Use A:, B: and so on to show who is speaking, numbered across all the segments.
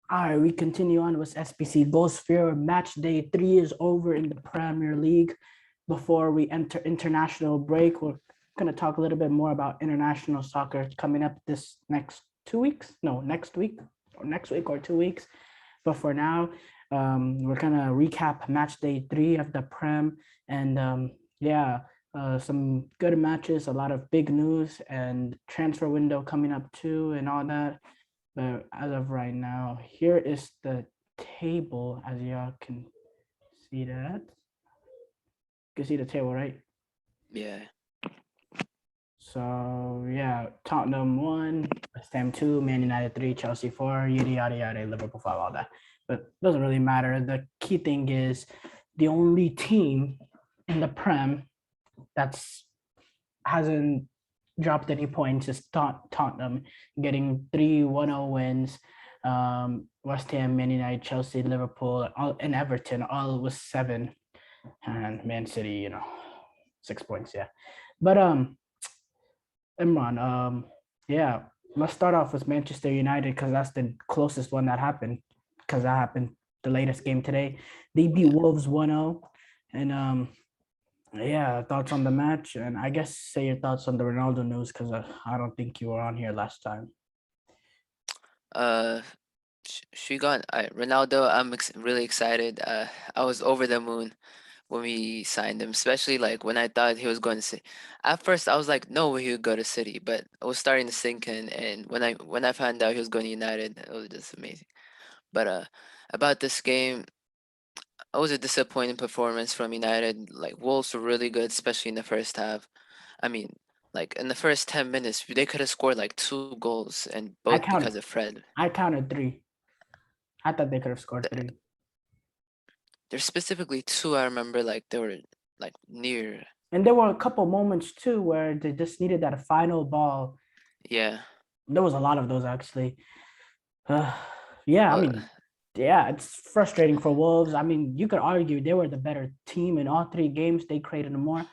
A: All right, we continue on with Sbc Goalsphere. Match day 3 is over in the Premier League. Before we enter international break, we're going to talk a little bit more about international soccer coming up this next 2 weeks. No, next week or 2 weeks. But for now, we're going to recap match day 3 of the Prem. And yeah, some good matches, a lot of big news, and transfer window coming up too, and all that. But as of right now, here is the table, as y'all can see that. You can see the table, right?
B: Yeah.
A: So yeah, Tottenham 1, West Ham 2, Man United 3, Chelsea 4, yada yada yada, Liverpool 5, all that. But it doesn't really matter. The key thing is the only team in the Prem that's hasn't dropped any points is Tottenham, getting 3-1-0 wins. West Ham, Man United, Chelsea, Liverpool, and Everton all with 7, and Man City, 6 points. Yeah, but Imran, yeah, let's start off with Manchester United because that's the closest one that happened. Because that happened the latest game today. They beat
B: Yeah.
A: Wolves 1-0, and yeah, thoughts on the match, and I guess say your thoughts on the Ronaldo news because I don't think you were on here last time.
B: Uh, she got Ronaldo. I'm really excited. I was over the moon when we signed him, especially like when I thought he was going to City. At first, I was like, no way he would go to City, but it was starting to sink in. And when I found out he was going to United, it was just amazing. But about this game, it was a disappointing performance from United. Like Wolves were really good, especially in the first half. I mean, like in the first 10 minutes, they could have scored like 2 goals, and both
A: I
B: because
A: counted,
B: of Fred.
A: I counted 3. I thought they could have scored 3.
B: There's specifically 2 I remember, like they were like near.
A: And there were a couple moments too where they just needed that final ball.
B: Yeah.
A: There was a lot of those actually. Uh, yeah, I
B: Well,
A: mean, yeah, it's frustrating for Wolves. I mean, you could argue they were the better team in all 3 games. They created more.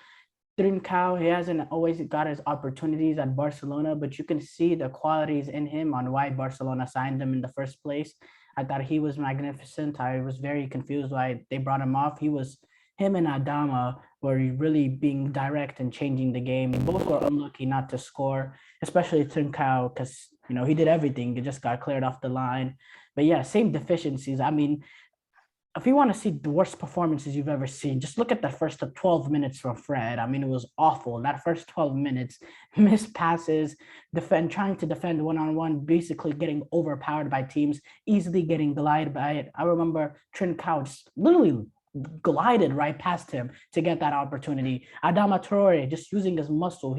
A: Trincao, he hasn't always got his opportunities at Barcelona, but you can see the qualities in him on why Barcelona signed him in the first place. I thought he was magnificent. I was very confused why they brought him off. Him and Adama were really being direct and changing the game. Both were unlucky not to score, especially Trincao, because he did everything. He just got cleared off the line. But yeah, same deficiencies. I mean, if you want to see the worst performances you've ever seen, just look at the first 12 minutes from Fred. I mean, it was awful. That first 12 minutes, missed passes, trying to defend one-on-one, basically getting overpowered by teams, easily getting glided by it. I remember Trent Couch literally glided right past him to get that opportunity. Adama Traore just using his muscle.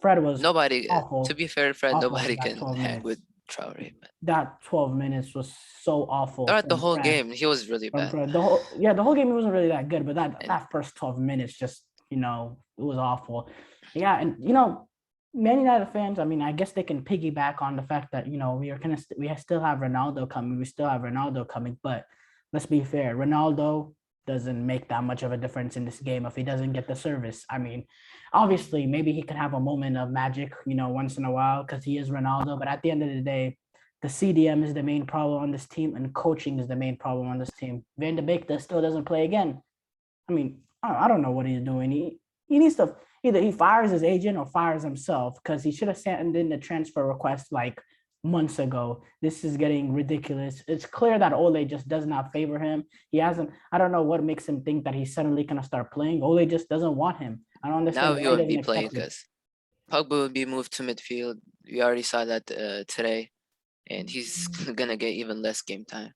A: Fred was
B: nobody. To
A: awful,
B: be fair, Fred,
A: awful
B: nobody
A: that
B: can
A: 12
B: hang with
A: minutes.
B: Traore. But
A: That 12 minutes was so awful
B: throughout the
A: from
B: whole
A: Fred.
B: game, he was really bad.
A: The whole game wasn't really that good, but
B: And
A: that first 12 minutes just it was awful. Yeah, and Man United fans, I mean, I guess they can piggyback on the fact that we still have Ronaldo coming, but let's be fair, Ronaldo doesn't make that much of a difference in this game if he doesn't get the service. I mean, obviously, maybe he could have a moment of magic, once in a while because he is Ronaldo, but at the end of the day, the CDM is the main problem on this team, and coaching is the main problem on this team. Van de Beek still doesn't play again. I mean, I don't know what he's doing. He needs to either he fires his agent or fires himself because he should have sent in the transfer request like months ago. This is getting ridiculous. It's clear that Ole just does not favor him. He hasn't. I don't know what makes him think that he's suddenly gonna start playing. Ole just doesn't want him. I don't understand
B: now he
A: why he
B: won't
A: doesn't
B: be playing
A: accept it.
B: because Pogba will be moved to midfield. We already saw that today, and he's gonna get even less game time.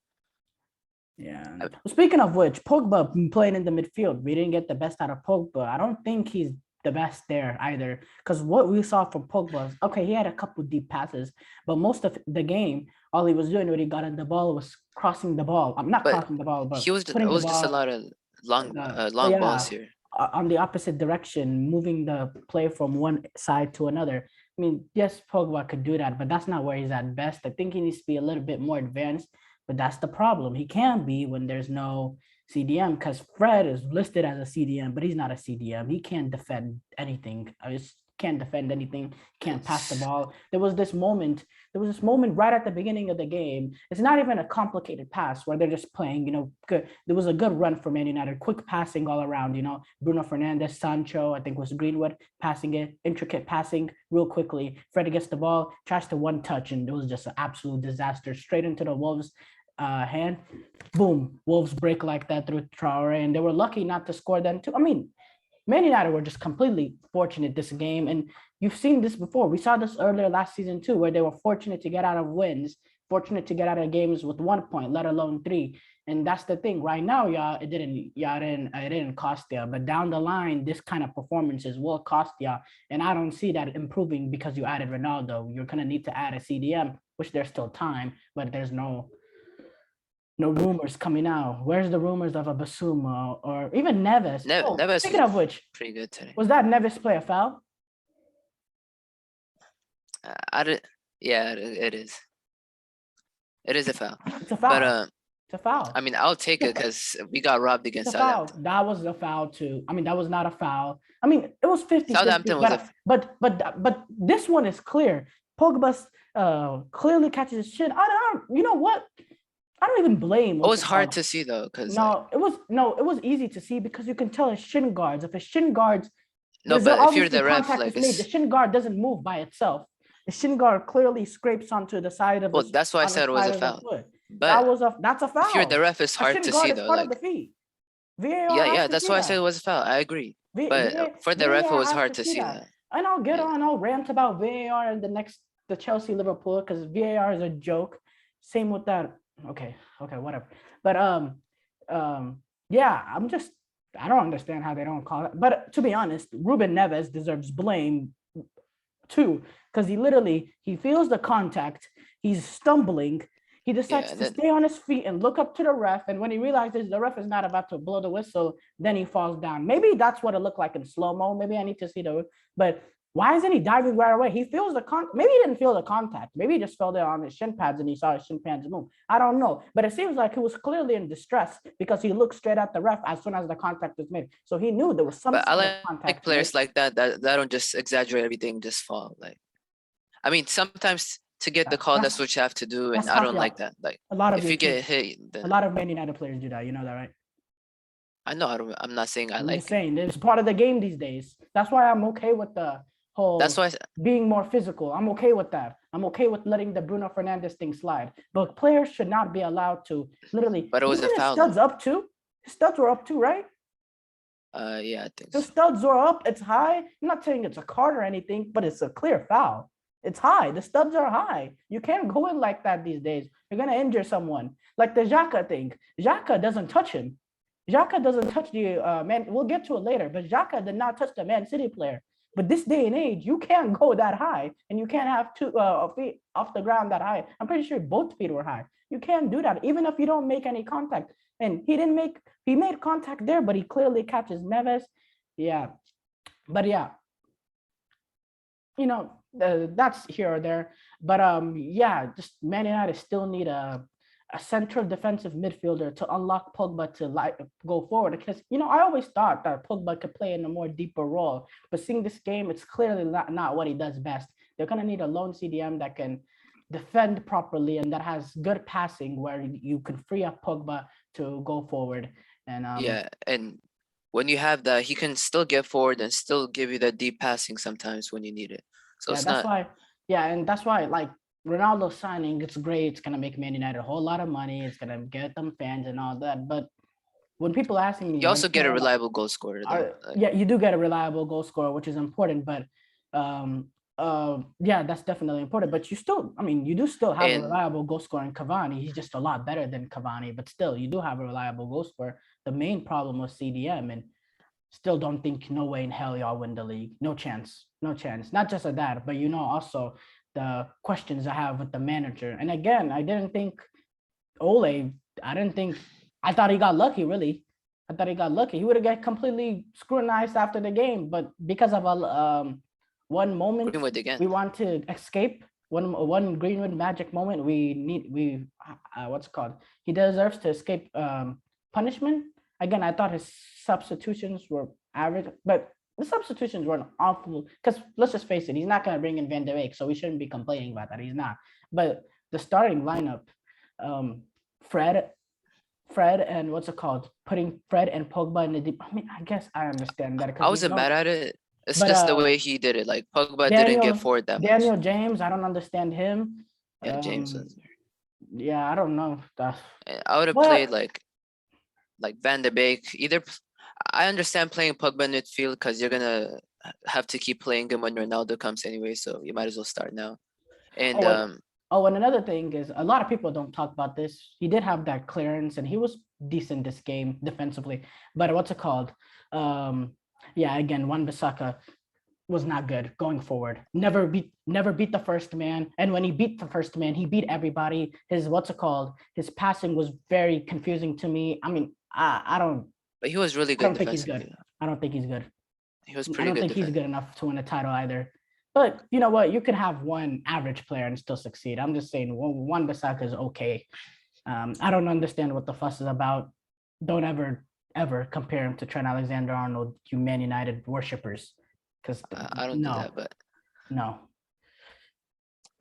A: Yeah.
B: Uh,
A: Speaking of which, Pogba playing in the midfield. We didn't get the best out of Pogba. I don't think he's the best there either. Because what we saw from Pogba, okay, he had a couple deep passes, but most of the game, all he was doing when he got in the ball was crossing the ball. I'm not
B: but
A: crossing the ball, but
B: it
A: putting the
B: was just a
A: ball
B: lot of long balls
A: yeah,
B: here.
A: on the opposite direction, moving the play from one side to another. I mean, yes, Pogba could do that, but that's not where he's at best. I think he needs to be a little bit more advanced, but that's the problem. He can't be when there's no CDM because Fred is listed as a CDM, but he's not a CDM. He can't defend anything. I just can't defend anything. Can't pass the
B: It's
A: ball. There was this moment There was this moment right at the beginning of the game. It's not even a complicated pass where they're just playing, good. There was a good run for Man United, quick passing all around, Bruno Fernandes, Sancho, I think was Greenwood passing it, intricate passing real quickly. Fred gets the ball, tries to one touch, and it was just an absolute disaster straight into the Wolves hand. Boom, Wolves break like that through Traore, and they were lucky not to score then too. I mean, Man United were just completely fortunate this game, and you've seen this before. We saw this earlier last season too, where they were fortunate to get out of wins, fortunate to get out of games with 1 point, let alone 3. And that's the thing. Right now, it didn't cost you, but down the line, this kind of performances will cost you. And I don't see that improving because you added Ronaldo. You're gonna need to add a CDM, which there's still time, but there's no rumors coming out. Where's the rumors of a Basuma or even Neves?
B: Neves
A: Speaking of which,
B: pretty good today.
A: was that Neves play a foul?
B: Yeah, it is. It is a foul.
A: It's a foul.
B: But
A: it's a foul.
B: I mean, I'll take it because we got robbed against
A: It's a foul.
B: Southampton.
A: That was a foul too. I mean, that was not a foul. I mean, it was 50.
B: Southampton was
A: but this one is clear. Pogba's clearly catches his shin. I don't. You know what? I don't even blame.
B: It was hard to see though, because
A: it was easy to see because you can tell his shin guards. If his shin guards,
B: but if you're the ref, like
A: the shin guard doesn't move by itself. The shin guard clearly scrapes onto the side of.
B: Well, that's why I said it was a foul.
A: But that's a foul.
B: If you're the ref, it's hard to see though.
A: Part of the feet.
B: Yeah, that's why I said it was a foul. I agree. But for the ref, it was hard to see that.
A: And I'll rant about VAR and the Chelsea Liverpool because VAR is a joke. Same with that. Okay, whatever. But yeah, I don't understand how they don't call it. But to be honest, Ruben Neves deserves blame too, because he feels the contact, he's stumbling, he decides to stay on his feet and look up to the ref, and when he realizes the ref is not about to blow the whistle, then he falls down. Maybe that's what it looked like in slow-mo. Maybe I need to see but why isn't he diving right away? He feels maybe he didn't feel the contact. Maybe he just fell there on his shin pads and he saw his shin pads move. I don't know. But it seems like he was clearly in distress because he looked straight at the ref as soon as the contact was made. So he knew there was some
B: But I
A: contact.
B: like players like that don't just exaggerate everything, just fall. Like, I mean, sometimes to get the call, that's what you have to do. And I don't like that. Like,
A: a lot of
B: if you get hit,
A: a lot of Man United players do that. You know that, right?
B: I know. I'm not saying I'm
A: just saying it's part of the game these days. That's why I'm okay with the whole being more physical. I'm okay with that. I'm okay with letting the Bruno Fernandes thing slide. But players should not be allowed to literally.
B: But it was a foul.
A: Studs up too. Studs were up too, right?
B: Yeah, I think
A: the studs are up. It's high. I'm not saying it's a card or anything, but it's a clear foul. It's high. The studs are high. You can't go in like that these days. You're gonna injure someone. Like the Xhaka thing. Xhaka doesn't touch him. Xhaka doesn't touch the man. We'll get to it later, but Xhaka did not touch the Man City player. But this day and age, you can't go that high, and you can't have 2 feet off the ground that high. I'm pretty sure both feet were high. You can't do that, even if you don't make any contact. And he made contact there, but he clearly catches Neves. Yeah, but yeah, that's here or there. But yeah, just Man United still need a central defensive midfielder to unlock Pogba to go forward, because I always thought that Pogba could play in a more deeper role, but seeing this game, it's clearly not what he does best. They're gonna need a lone CDM that can defend properly and that has good passing, where you can free up Pogba to go forward. And
B: yeah, and when you have that, he can still get forward and still give you that deep passing sometimes when you need it. So
A: that's why like Ronaldo signing, it's great. It's gonna make Man United a whole lot of money. It's gonna get them fans and all that. But when people asking me,
B: you also get a reliable goal scorer.
A: Yeah, you do get a reliable goal scorer, which is important. But yeah, that's definitely important. But you do still have a reliable goal scorer in Cavani. He's just a lot better than Cavani, but still, you do have a reliable goal scorer. The main problem was CDM, and still don't think no way in hell y'all win the league. No chance. Not just of that, but also the questions I have with the manager. And again, I thought he got lucky, really. I thought he got lucky. He would have got completely scrutinized after the game, but because of a one moment we want to escape, one Greenwood magic moment, what's it called? He deserves to escape punishment. Again, I thought his substitutions were average, but the substitutions weren't awful, because let's just face it, he's not going to bring in Van de Beek, so we shouldn't be complaining about that. He's not. But the starting lineup, um, Fred, and what's it called? Putting Fred and Pogba in the deep. I mean, I guess I understand that
B: I
A: because we
B: wasn't
A: don't.
B: mad at it. It's
A: But
B: just the way he did it. Like Pogba didn't get
A: Daniel
B: forward that much.
A: Daniel James, I don't understand him.
B: Yeah, James was there.
A: Yeah, I don't know.
B: I would have played
A: But
B: like Van de Beek. I understand playing Pogba in midfield because you're gonna have to keep playing him when Ronaldo comes anyway. So you might as well start now. And
A: oh, and another thing is a lot of people don't talk about this. He did have that clearance and he was decent this game defensively. But what's it called? Yeah, again, Wan-Bissaka was not good going forward. Never beat the first man. And when he beat the first man, he beat everybody. His his passing was very confusing to me. I mean, I don't
B: but he was really
A: I
B: good
A: don't think he's
B: defensively.
A: good. I don't think he's good.
B: He was
A: I
B: pretty
A: don't
B: good
A: think he's
B: defensively.
A: good enough to win a title either. But you know what? You can have one average player and still succeed. I'm just saying Wan-Bissaka is okay. I don't understand what the fuss is about. Don't ever compare him to Trent Alexander-Arnold, you Man United worshippers. Because
B: I don't do that, but
A: no.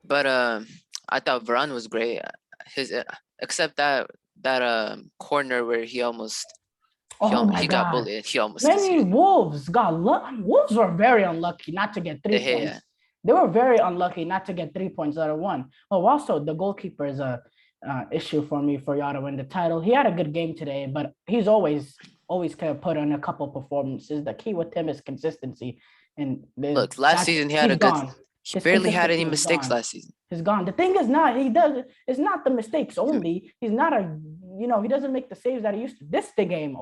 B: I thought Varane was great. His except that corner where
A: Oh my
B: he got
A: God.
B: bullied. He almost
A: Many
B: conceded.
A: Wolves got Wolves were very unlucky not to get
B: De
A: 3 points.
B: Gea.
A: They were very unlucky not to get 3 points out of one. Oh, also the goalkeeper is a issue for me for y'all to win the title. He had a good game today, but he's always kind of put on a couple performances. The key with him is consistency, and
B: Look, last season he had
A: he's
B: a good.
A: gone.
B: He
A: His
B: barely had any
A: consistency is
B: mistakes
A: gone.
B: last season.
A: He's gone. The thing is not he does. It's not the mistakes only. He's not he doesn't make the saves that he used to. This game,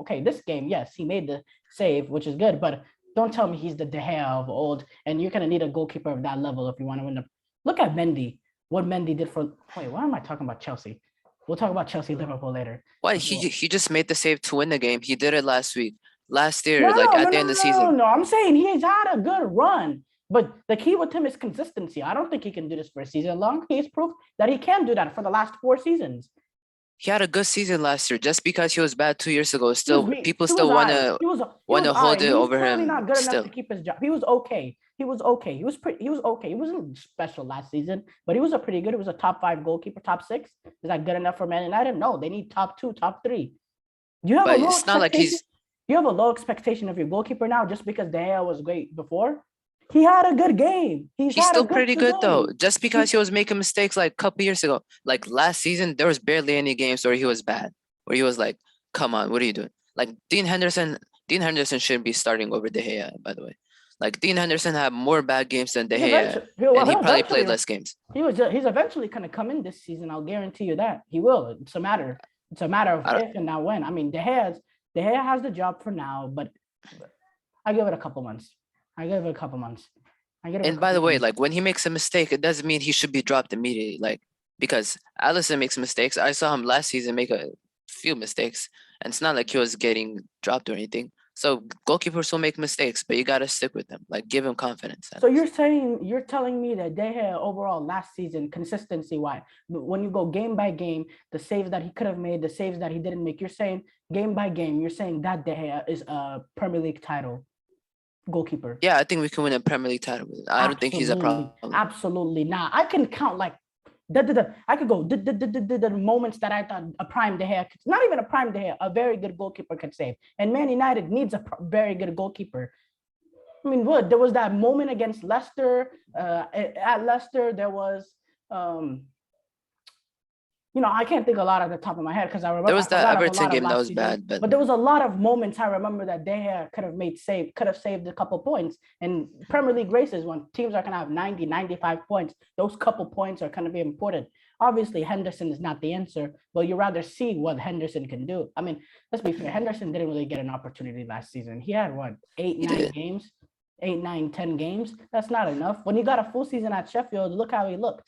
A: yes, he made the save, which is good, but don't tell me he's the De Gea of old, and you're gonna need a goalkeeper of that level if you want to win the. Look at Mendy. What Mendy did for. Wait, why am I talking about Chelsea? We'll talk about Chelsea Liverpool later.
B: Why he just made the save to win the game. He did it last week. Last year,
A: No,
B: like
A: no, no,
B: at the
A: no,
B: end of the
A: no,
B: season.
A: no. I'm saying he's had a good run, but the key with him is consistency. I don't think he can do this for a season long. He's proved that he can do that for the last 4 seasons.
B: He had a good season last year. Just because he was bad 2 years ago, people
A: He was
B: still wanna
A: he was
B: hold it
A: He's
B: over
A: clearly
B: him.
A: not good enough to
B: Still,
A: keep his job. He was okay. He was okay. He was okay. He wasn't special last season, but he was a pretty good. He was a top 5 goalkeeper, top 6. Is that good enough for Man United? No, they need top 2, top 3. Do you have a
B: but
A: low
B: it's not like
A: expectation? Do you have a low expectation of your goalkeeper now just because De Gea was great before? He had a good game.
B: he's
A: Had a
B: still
A: good
B: pretty good though.
A: game.
B: Just because he was making mistakes like a couple years ago, like last season, there was barely any games where he was bad, where he was like, "Come on, what are you doing?" Like Dean Henderson. Dean Henderson shouldn't be starting over De Gea, by the way. Like Dean Henderson had more bad games than De Gea, and he probably played less games.
A: He's eventually going to come in this season. I'll guarantee you that he will. It's a matter of if and not when. I mean, De Gea has the job for now, but I give it a couple months.
B: And by the way, like when he makes a mistake, it doesn't mean he should be dropped immediately. Like because Allison makes mistakes. I saw him last season make a few mistakes, and it's not like he was getting dropped or anything. So goalkeepers will make mistakes, but you gotta stick with them. Like give him confidence.
A: So you're telling me that De Gea overall last season, consistency wise, when you go game by game, the saves that he could have made, the saves that he didn't make, you're saying game by game, you're saying that De Gea is a Premier League title goalkeeper.
B: Yeah, I think we can win a Premier League title. I don't think he's a problem.
A: Absolutely not. I can count like I could go the moments that I thought a prime De Gea, not even a prime De Gea, a very good goalkeeper could save. And Man United needs a very good goalkeeper. I mean, there was that moment against Leicester. At Leicester, there was, I can't think a lot at the top of my head because I remember
B: there was that Everton game that was bad,
A: but there was a lot of moments I remember that De Gea could have saved a couple points. And Premier League races, when teams are going to have 90, 95 points, those couple points are going to be important. Obviously, Henderson is not the answer, but you rather see what Henderson can do. I mean, let's be fair. Henderson didn't really get an opportunity last season. He had 8, 9, 10 games. That's not enough. When he got a full season at Sheffield, look how he looked.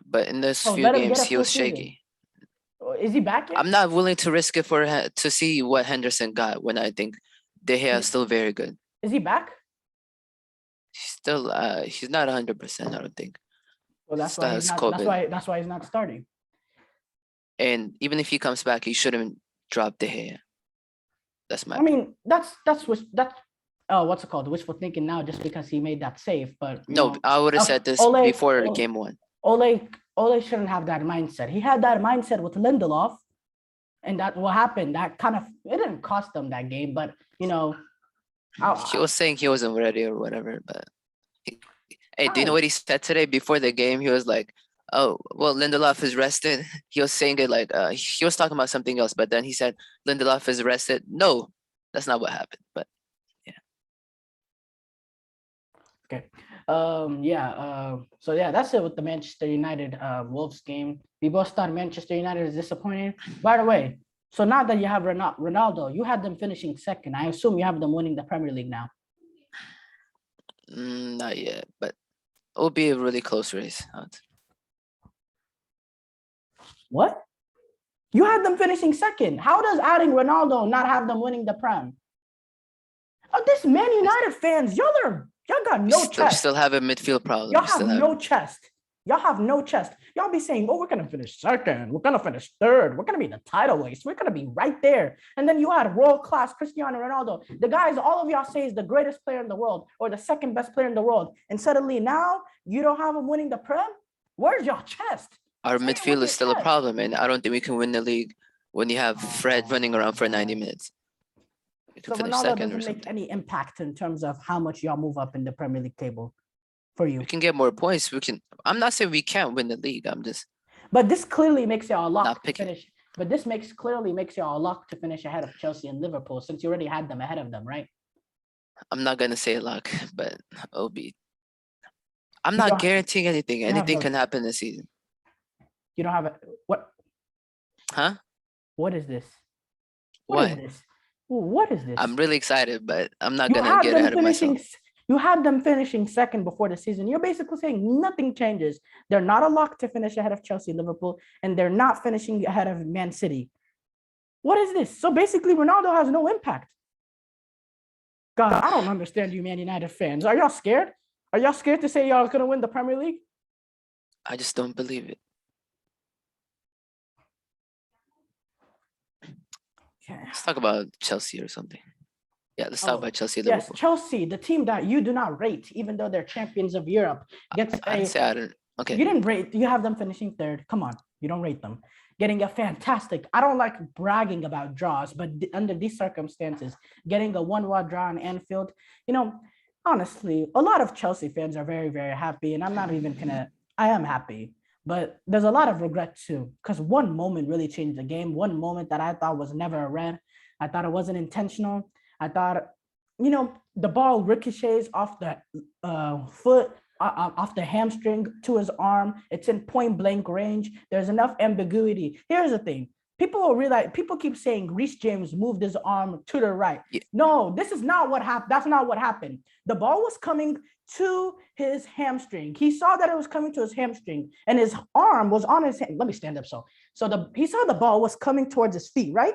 B: But in those few games, he was shaky.
A: Is he back yet?
B: I'm not willing to risk it to see what Henderson got when I think De Gea is still very good.
A: Is he back?
B: He's not 100%. I don't think.
A: Well, that's why he's not starting.
B: And even if he comes back, he shouldn't drop De Gea. That's my.
A: I mean, that's what's it called? Wishful thinking now, just because he made that save. But
B: I would have said this before game 1.
A: Ole shouldn't have that mindset. He had that mindset with Lindelof, and that what happened. That kind of it didn't cost them that game, but
B: He was saying he wasn't ready or whatever. But hey, do you know what he said today before the game? He was like, "Oh, well, Lindelof is rested." He was saying it like he was talking about something else, but then he said Lindelof is rested. No, that's not what happened. But yeah.
A: Okay. So yeah, that's it with the Manchester United Wolves game. We both thought Manchester United is disappointing. By the way, so now that you have Ronaldo, you had them finishing second. I assume you have them winning the Premier League now.
B: Not yet, but it will be a really close race.
A: What? You had them finishing second. How does adding Ronaldo not have them winning the Prem? Oh, this Man United fans, y'all got no chest.
B: Still have a midfield problem.
A: Y'all have no chest. Y'all have no chest. Y'all be saying, "Oh, we're gonna finish second. We're gonna finish third. We're gonna be in the title race. We're gonna be right there." And then you had world-class Cristiano Ronaldo, the guys all of y'all say is the greatest player in the world or the second best player in the world, and suddenly now you don't have him winning the Prem. Where's your chest?
B: Our midfield is still a problem, and I don't think we can win the league when you have Fred running around for 90 minutes.
A: So Ronaldo doesn't make any impact in terms of how much y'all move up in the Premier League table for you.
B: We can get more points. I'm not saying we can't win the league.
A: But this clearly makes y'all a lock to finish. But this clearly makes y'all a lock to finish ahead of Chelsea and Liverpool, since you already had them ahead of them, right?
B: I'm not gonna say luck, but it'll be. I'm not guaranteeing anything. Anything can happen this season.
A: You don't have what?
B: Huh?
A: What is this?
B: What
A: is this? What is this?
B: I'm really excited, but I'm not gonna get ahead of myself.
A: You had them finishing second before the season. You're basically saying nothing changes. They're not a lock to finish ahead of Chelsea, Liverpool, and they're not finishing ahead of Man City. What is this? So basically, Ronaldo has no impact. God, I don't understand you, Man United fans. Are y'all scared? Are y'all scared to say y'all gonna win the Premier League?
B: I just don't believe it. Let's talk about Chelsea or something. Yeah, let's talk about Chelsea.
A: Yes, Chelsea, the team that you do not rate, even though they're champions of Europe, gets
B: I don't. Okay.
A: You didn't rate. You have them finishing third. Come on, you don't rate them. Getting a fantastic. I don't like bragging about draws, but under these circumstances, getting a 1-1 draw in Anfield, honestly, a lot of Chelsea fans are very, very happy, and I'm not even gonna. I am happy. But there's a lot of regret too, because one moment really changed the game. One moment that I thought was never a red. I thought it wasn't intentional. I thought, the ball ricochets off the foot, off the hamstring to his arm. It's in point blank range. There's enough ambiguity. Here's the thing. People keep saying Reece James moved his arm to the right. Yeah. No, this is not what happened. That's not what happened. The ball was coming to his hamstring. He saw that it was coming to his hamstring, and his arm was on his hand. Let me stand up. He saw the ball was coming towards his feet, right?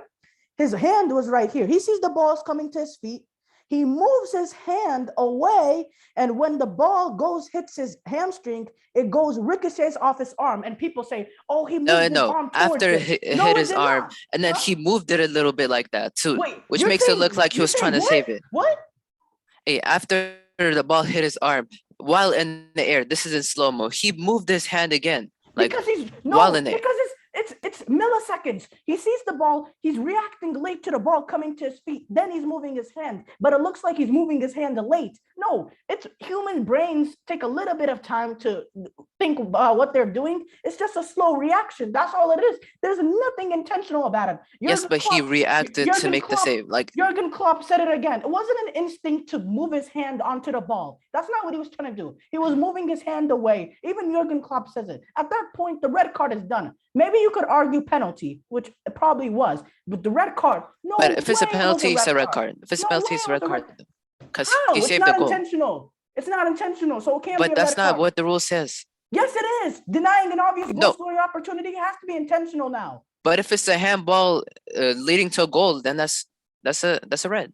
A: His hand was right here. He sees the ball's coming to his feet. He moves his hand away, and when the ball hits his hamstring, it goes ricochets off his arm, and people say, "Oh, he moved his arm towards
B: after it hit his arm, and then he moved it a little bit like that too, which makes it look like he was trying to save it."
A: What?
B: Hey, after the ball hit his arm, while in the air, this is in slow mo. He moved his hand again,
A: because while in the air. Because it's milliseconds. He sees the ball. He's reacting late to the ball coming to his feet. Then he's moving his hand, but it looks like he's moving his hand late. No, it's human brains take a little bit of time to think about what they're doing. It's just a slow reaction. That's all it is. There's nothing intentional about it.
B: He reacted to make the save. Like
A: Jurgen Klopp said it again. It wasn't an instinct to move his hand onto the ball. That's not what he was trying to do. He was moving his hand away. Even Jurgen Klopp says it. At that point, the red card is done. Maybe you could argue penalty, which it probably was, but the red card. No,
B: but if it's a penalty, it's a red card. If it's a penalty, it's a red card. Because he saved the goal.
A: Intentional. It's not intentional, so it can't be a red card.
B: But that's not what the rule says.
A: Yes, it is. Denying an obvious goal scoring opportunity has to be intentional now.
B: But if it's a handball leading to a goal, then that's a red.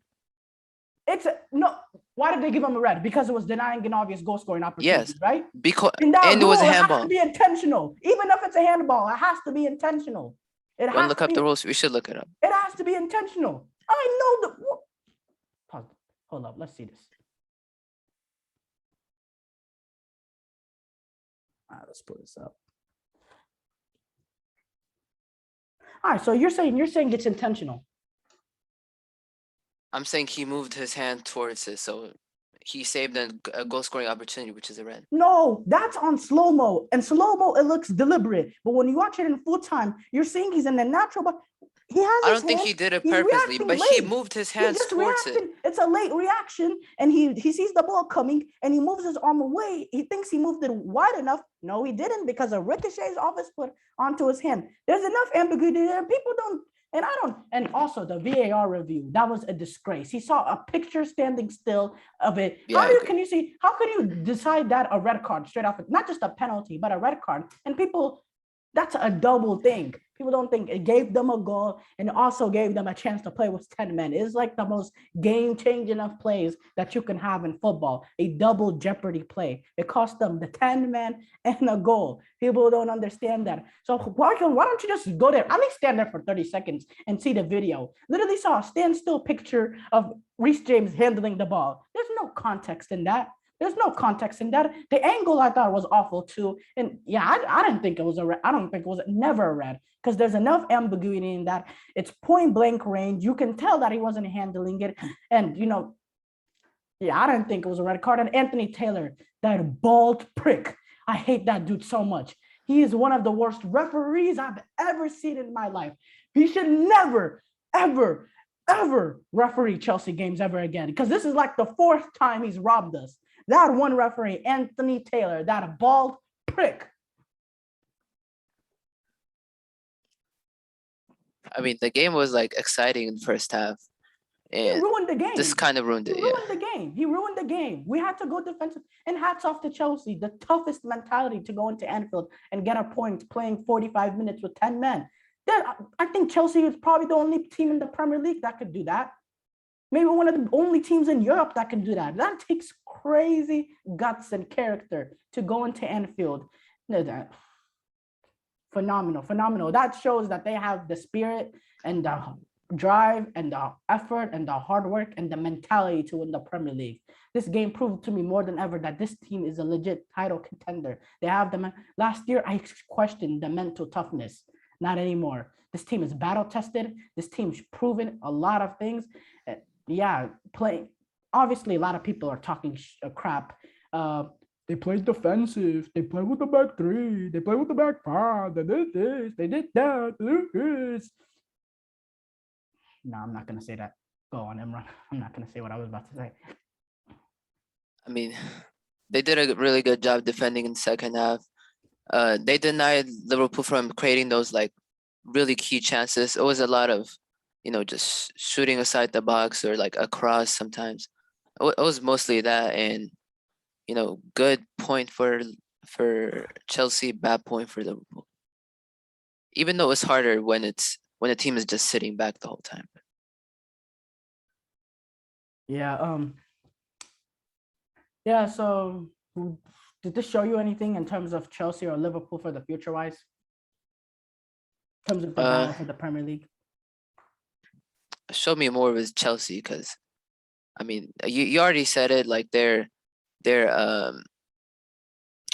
A: No. Why did they give him a red? Because it was denying an obvious goal scoring opportunity, right?
B: Because and it was a handball.
A: It has to be intentional. Even if it's a handball, it has to be intentional.
B: Look up the rules. We should look it up.
A: It has to be intentional. I know the. Pause. Hold up. Let's see this. Let's put this up. All right, so you're saying it's intentional.
B: I'm saying he moved his hand towards it, so he saved a goal scoring opportunity, which is a red.
A: No, that's on slow mo. And slow mo, it looks deliberate. But when you watch it in full time, you're seeing he's in the natural. But he has
B: I
A: his
B: don't think
A: hand.
B: he did it
A: He's
B: purposely,
A: reacting
B: but he
A: late.
B: moved his
A: He
B: hands
A: just
B: towards it.
A: reacted. It's a late reaction, and he sees the ball coming, and he moves his arm away. He thinks he moved it wide enough. No, he didn't, because a ricochet's off his foot onto his hand. There's enough ambiguity there. People don't. And I don't. And also the VAR review, that was a disgrace. He saw a picture standing still of it.
B: Yeah, okay.
A: Can you see? How can you decide that a red card straight off? Not just a penalty, but a red card. And people, that's a double thing. People don't think it gave them a goal and also gave them a chance to play with 10 men. It's like the most game-changing of plays that you can have in football, a double jeopardy play. It cost them the 10 men and a goal. People don't understand that. So why don't you just go there? At least stand there for 30 seconds and see the video. Literally saw a standstill picture of Reece James handling the ball. There's no context in that. There's no context in that. The angle I thought was awful too. And yeah, I didn't think it was a red. I don't think it was never a red, because there's enough ambiguity in that. It's point blank range. You can tell that he wasn't handling it. And, yeah, I didn't think it was a red card. And Anthony Taylor, that bald prick. I hate that dude so much. He is one of the worst referees I've ever seen in my life. He should never, ever, ever referee Chelsea games ever again, because this is like the fourth time he's robbed us. That one referee, Anthony Taylor, that bald prick.
B: I mean, the game was like exciting in the first half,
A: He
B: and
A: ruined the game.
B: this kind of ruined it.
A: He ruined the game. He ruined the game. We had to go defensive. And hats off to Chelsea, the toughest mentality to go into Anfield and get a point playing 45 minutes with 10 men. I think Chelsea is probably the only team in the Premier League that could do that. Maybe one of the only teams in Europe that can do that. That takes crazy guts and character to go into Anfield. Phenomenal. That shows that they have the spirit and the drive and the effort and the hard work and the mentality to win the Premier League. This game proved to me more than ever that this team is a legit title contender. They have last year I questioned the mental toughness. Not anymore. This team is battle tested. This team's proven a lot of things. Yeah, obviously a lot of people are talking crap. They played defensive. They played with the back three. They played with the back five. They did this. They did that. They did this. No, I'm not going to say that. Go on, Imran. I'm not going to say what I was about to say.
B: I mean, they did a really good job defending in the second half. They denied Liverpool from creating those like really key chances. It was a lot of, just shooting aside the box or like across sometimes. It was mostly that, and good point for Chelsea, bad point for Liverpool. Even though it's harder when the team is just sitting back the whole time.
A: Yeah. Yeah. So, did this show you anything in terms of Chelsea or Liverpool for the future wise? In terms of the battle for the Premier League?
B: Show me more with Chelsea, because, I mean, you already said it. Like they're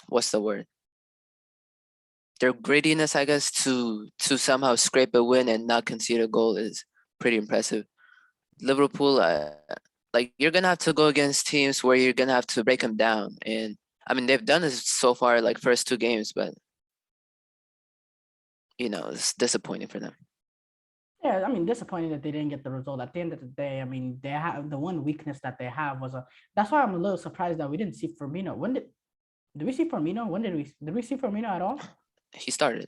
B: what's the word? Their grittiness, I guess, to somehow scrape a win and not concede a goal is pretty impressive. Liverpool, like you're gonna have to go against teams where you're gonna have to break them down, and I mean they've done this so far, like first two games, but it's disappointing for them.
A: Yeah, I mean, disappointing that they didn't get the result. At the end of the day, I mean, they have the one weakness that they have was that's why I'm a little surprised that we didn't see Firmino. When did we see Firmino? When did we see Firmino at all?
B: He started.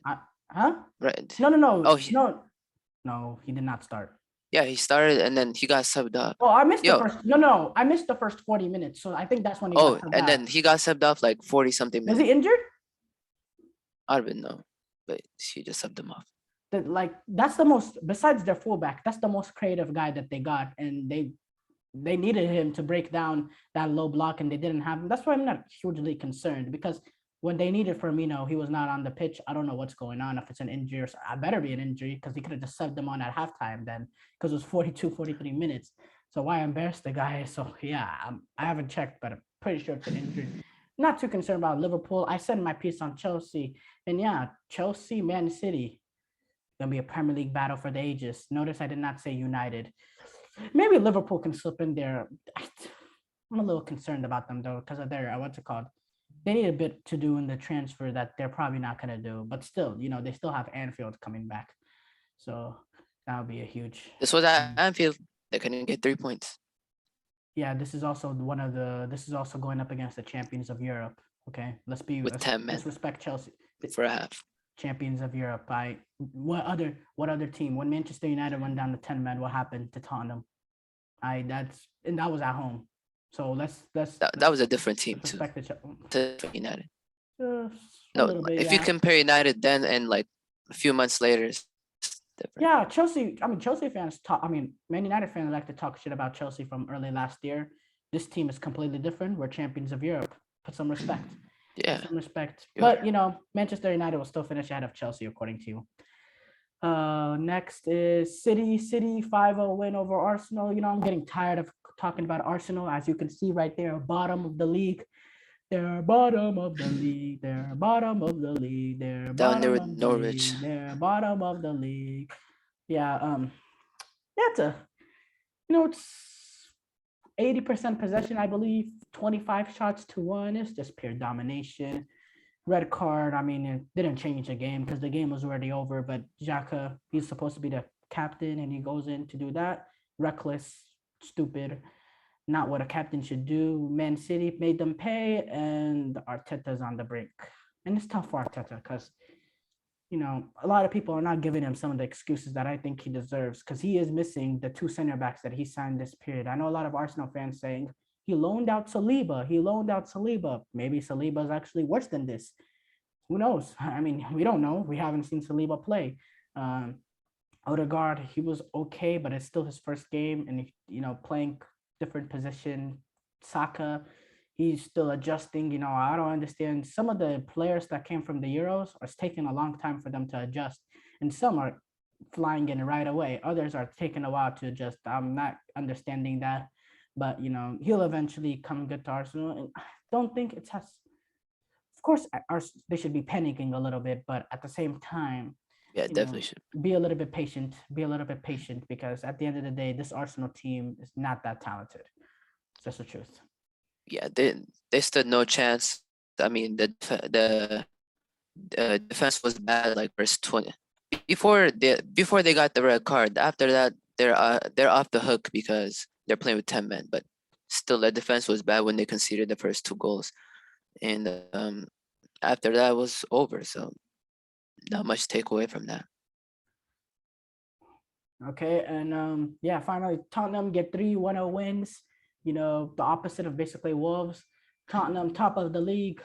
A: Huh?
B: Right.
A: No.
B: Oh,
A: no, he did not start.
B: Yeah, he started and then he got subbed off.
A: Oh, I missed the first. No, I missed the first 40 minutes. So I think that's when he got subbed
B: and then he got subbed off like 40 something minutes.
A: Was he injured?
B: I don't know, but he just subbed him off.
A: That's the most, besides their fullback, that's the most creative guy that they got, and they needed him to break down that low block, and they didn't have him. That's why I'm not hugely concerned, because when they needed Firmino, he was not on the pitch. I don't know what's going on, if it's an injury or I better be an injury, because he could have just subbed him on at halftime then, because it was 42, 43 minutes. So why embarrass the guy? So yeah, I haven't checked, but I'm pretty sure it's an injury. not too concerned about Liverpool. I said my piece on Chelsea, and yeah, Chelsea, Man City, gonna be a Premier League battle for the ages. Notice I did not say United. Maybe Liverpool can slip in there. I'm a little concerned about them though because of their what's it called? They need a bit to do in the transfer that they're probably not gonna do. But still, they still have Anfield coming back, so that would be a huge.
B: This was at Anfield. They couldn't get 3 points
A: Yeah, this is also one of the. This is also going up against the champions of Europe. Okay,
B: with 10
A: let's
B: men
A: respect Chelsea. The
B: for a half.
A: champions of Europe. By what other team? When Manchester United went down to 10 men, what happened to Tottenham? That was at home. So
B: That was a different team
A: let's
B: too.
A: respect
B: To United.
A: a
B: No,
A: little bit,
B: if you
A: yeah.
B: compare United then and like a few months later, it's different.
A: Yeah, Chelsea. I mean, Chelsea fans talk. I mean, Man United fans like to talk shit about Chelsea from early last year. This team is completely different. We're champions of Europe. Put some respect. Put
B: Yeah,
A: some respect.
B: you
A: But
B: are.
A: Manchester United will still finish ahead of Chelsea, according to you. Next is City. City 5-0 win over Arsenal. I'm getting tired of talking about Arsenal. As you can see right there, bottom of the league. They're bottom of the league. They're bottom of the league. They're
B: Down there
A: bottom
B: with
A: of the
B: Norwich.
A: league. They're bottom of the league. Yeah. That's it's 80% possession, I believe. 25 shots to one. It's just pure domination. Red card. I mean, it didn't change the game because the game was already over. But Xhaka, he's supposed to be the captain, and he goes in to do that. Reckless, stupid, not what a captain should do. Man City made them pay, and Arteta's on the brink. And it's tough for Arteta because a lot of people are not giving him some of the excuses that I think he deserves because he is missing the two center backs that he signed this period. I know a lot of Arsenal fans saying he loaned out Saliba. He loaned out Saliba. Maybe Saliba is actually worse than this. Who knows? I mean, we don't know. We haven't seen Saliba play. Um, Odegaard, he was okay, but it's still his first game, and playing different position. Saka, he's still adjusting. I don't understand. Some of the players that came from the Euros are taking a long time for them to adjust, and some are flying in right away. Others are taking a while to adjust. I'm not understanding that, but he'll eventually come good to Arsenal, and I don't think it's as. Of course, they should be panicking a little bit, but at the same time,
B: Yeah, definitely should.
A: be a little bit patient. Be a little bit patient because at the end of the day, this Arsenal team is not that talented. It's just the truth.
B: Yeah, they stood no chance. I mean, the defense was bad like first 20 before they got the red card. After that, they're off the hook because they're playing with 10 men. But still, the defense was bad when they conceded the first two goals, and after that was over. So not much take away from that.
A: Okay, and yeah, finally Tottenham get 3-1-0 wins. The opposite of basically Wolves. Tottenham top of the league.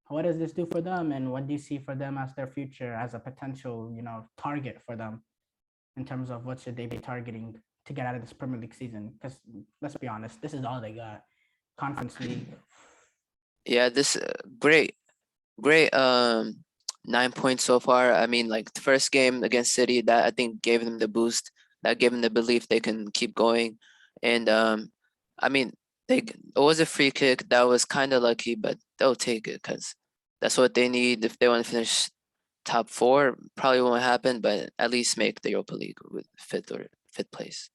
A: What does this do for them, and what do you see for them as their future, as a potential target for them in terms of what should they be targeting to get out of this Premier League season? Because let's be honest, this is all they got. Conference League.
B: Yeah, this great 9 points so far. I mean, like the first game against City, that I think gave them the boost, that gave them the belief they can keep going. And I mean, it was a free kick that was kind of lucky, but they'll take it because that's what they need if they want to finish top four. Probably won't happen, but at least make the Europa League with fifth place.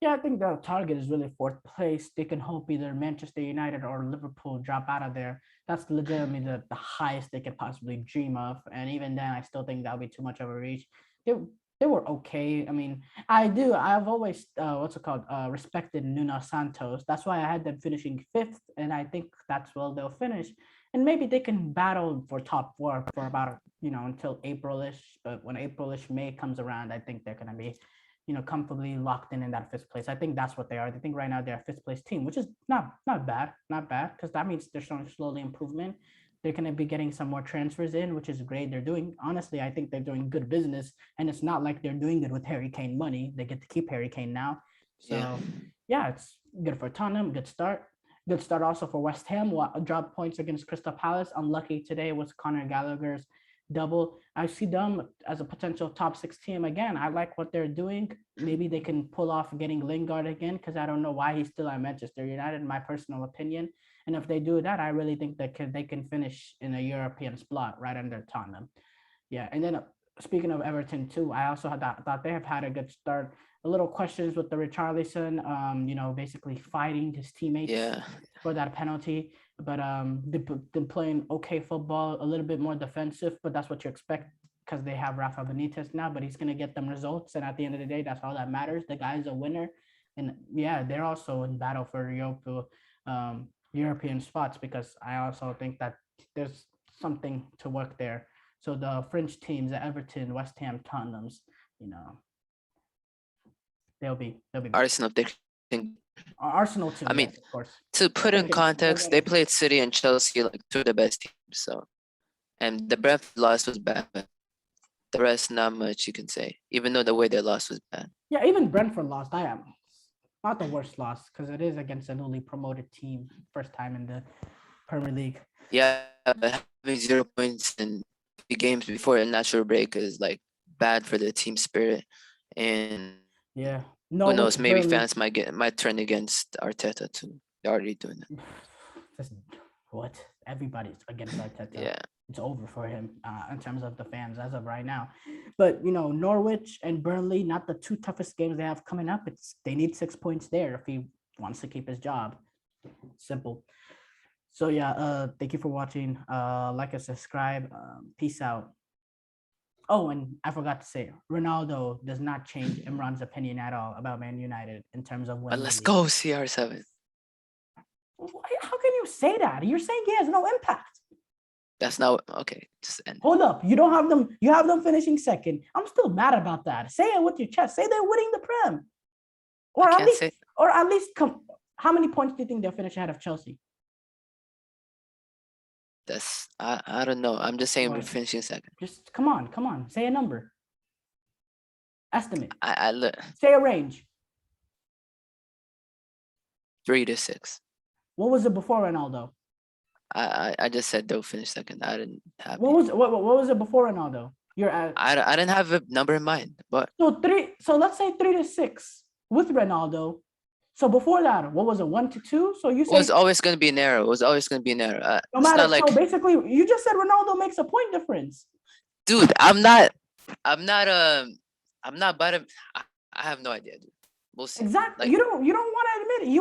A: Yeah, I think the target is really fourth place. They can hope either Manchester United or Liverpool drop out of there. That's legitimately the highest they could possibly dream of. And even then, I still think that would be too much of a reach. They were okay. I mean, I've always, what's it called, respected Nuno Santos. That's why I had them finishing fifth. And I think that's where they'll finish. And maybe they can battle for top four for about, until April-ish. But when April-ish, May comes around, I think they're going to be comfortably locked in that fifth place. I think that's what they are. They think right now they're a fifth place team, which is not bad, because that means they're showing slowly improvement. They're going to be getting some more transfers in, which is great. They're doing, honestly, I think they're doing good business, and it's not like they're doing it with Harry Kane money. They get to keep Harry Kane now. So, yeah, it's good for Tottenham. Good start. Good start also for West Ham. Dropped points against Crystal Palace. Unlucky today was Conor Gallagher's double. I see them as a potential top six team again. I like what they're doing. Maybe they can pull off getting Lingard again because I don't know why he's still at Manchester United, in my personal opinion. And if they do that, I really think that they can finish in a European spot right under Tottenham. Yeah, and then speaking of Everton too, I also thought they have had a good start. A little questions with the Richarlison, basically fighting his teammates
B: Yeah.
A: for that penalty. But they've been playing okay football, a little bit more defensive, but that's what you expect because they have Rafa Benitez now, but he's going to get them results. And at the end of the day, that's all that matters. The guy's a winner. And yeah, they're also in battle for European spots because I also think that there's something to work there. So the French teams, the Everton, West Ham, Tottenham's, they'll be good.
B: Arsenal, they can.
A: Arsenal too,
B: I mean,
A: yes, of course.
B: to put in
A: They're
B: context, they
A: gonna.
B: played City and Chelsea, like two of the best teams. So, and the Brentford loss was bad, but the rest, not much you can say. Even though the way they lost was bad.
A: Yeah, even Brentford lost. I am not the worst loss because it is against a newly promoted team, first time in the Premier League.
B: Yeah, but having 0 points in the games before a natural break is like bad for the team spirit. And
A: Yeah,
B: who knows?
A: Norwich,
B: Maybe
A: Burnley.
B: fans might turn against Arteta too. They're already doing it.
A: What? Everybody's against Arteta.
B: Yeah.
A: It's over for him in terms of the fans as of right now. But Norwich and Burnley, not the two toughest games they have coming up. They need 6 points there if he wants to keep his job. Simple. So yeah, thank you for watching. Like and subscribe. Peace out. Oh, and I forgot to say, Ronaldo does not change Imran's opinion at all about Man United in terms of
B: But
A: winning.
B: let's go CR7.
A: How can you say that? You're saying he has no impact.
B: That's not okay. Just end.
A: Hold up. You don't have them. You have them finishing second. I'm still mad about that. Say it with your chest. Say they're winning the Prem. Or at least come. How many points do you think they'll finish ahead of Chelsea?
B: That's I don't know. I'm just saying we're
A: What?
B: finishing second.
A: Just come on. Say a number. Estimate.
B: I look
A: Say a range.
B: 3 to 6.
A: What was it before Ronaldo?
B: I just said they'll finish second. I didn't have.
A: What was it before Ronaldo? You're at.
B: I didn't have a number in mind, but
A: So let's say 3 to 6 with Ronaldo. So before that, what was it, 1 to 2? So you say
B: it was always going to be narrow. It was always going to be narrow.
A: no
B: It's
A: matter.
B: not like,
A: So basically, you just said Ronaldo makes a point difference.
B: dude. I'm not about to. I have no idea, dude. We'll see.
A: Exactly.
B: Like,
A: You don't want to admit it.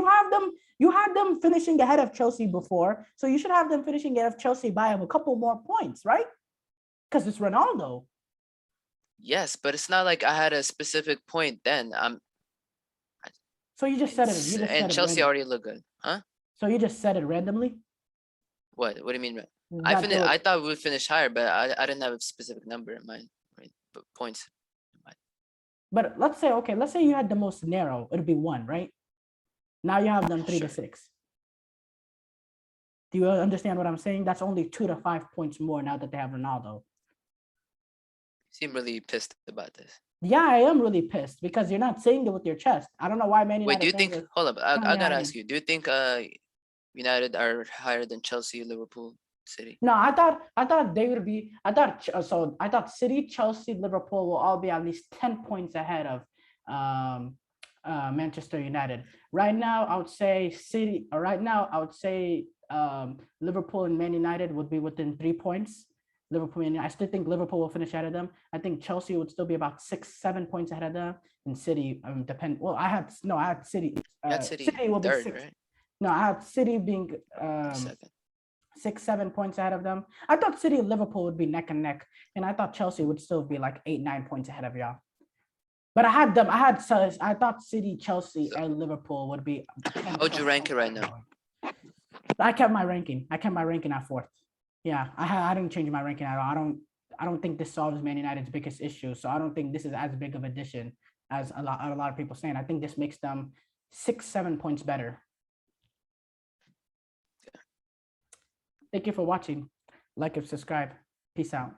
A: You had them finishing ahead of Chelsea before, so you should have them finishing ahead of Chelsea by a couple more points, right? Because it's Ronaldo.
B: yes, but it's not like I had a specific point then.
A: So you just said it.
B: And Chelsea already look good, huh?
A: So you just said it randomly.
B: What do you mean?
A: That
B: I thought we would finish higher, but I didn't have a specific number in mind, right? But points.
A: But let's say you had the most narrow, it'd be 1, right? Now you have them 3 to 6. Do you understand what I'm saying? That's only 2 to 5 points more now that they have Ronaldo.
B: You seem really pissed about this.
A: Yeah, I am really pissed because you're not saying it with your chest. I don't know why Man United.
B: Wait, do you think? Hold up, I gotta
A: I
B: ask you. Do you think United are higher than Chelsea, Liverpool, City?
A: No, I thought they would be. I thought City, Chelsea, Liverpool will all be at least 10 points ahead of Manchester United. Right now, I would say City. Right now, I would say Liverpool and Man United would be within 3 points. Liverpool, and I still think Liverpool will finish ahead of them. I think Chelsea would still be about 6-7 points ahead of them, and City depend. Well, I had City.
B: City
A: will
B: third,
A: be 6.
B: right?
A: No, I had City being
B: Second.
A: 6-7 points ahead of them. I thought City and Liverpool would be neck and neck, and I thought Chelsea would still be like 8-9 points ahead of y'all. But I thought City, Chelsea, and Liverpool would be.
B: How would you rank it right now?
A: I kept my ranking. I kept my ranking at 4th. Yeah, I didn't change my ranking at all. I don't think this solves Man United's biggest issue. So I don't think this is as big of an addition as a lot of people saying. I think this makes them 6-7 points better. Thank you for watching. Like and subscribe. Peace out.